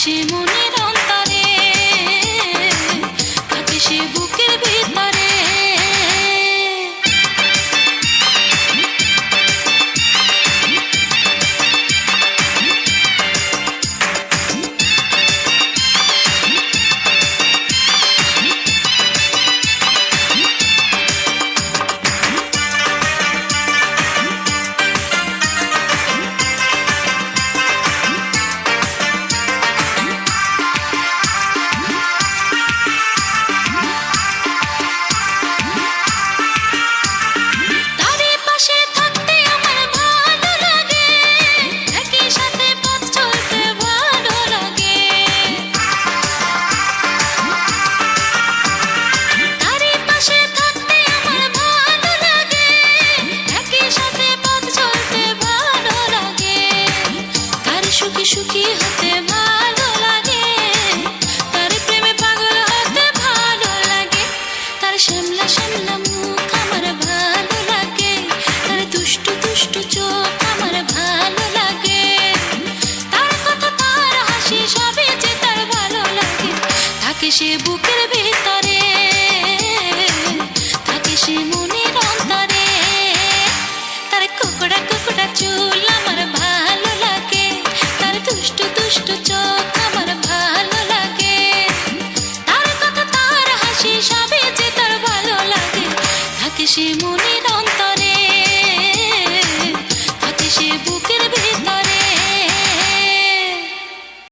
সে মনের অন্তরে, থাকে সে বুকের ভিতরে। সুখী সুখী হতে ভালো লাগে, তার প্রেমে পাগল হতে ভালো লাগে। তার শ্যামলা শ্যামলা মুখ আমার ভালো লাগে, তার দুষ্টু দুষ্টু চোখ আমার ভালো লাগে। তার কথা তার হাসি সবই যে তার ভালো লাগে, থাকে সে বুকের ভিতরে।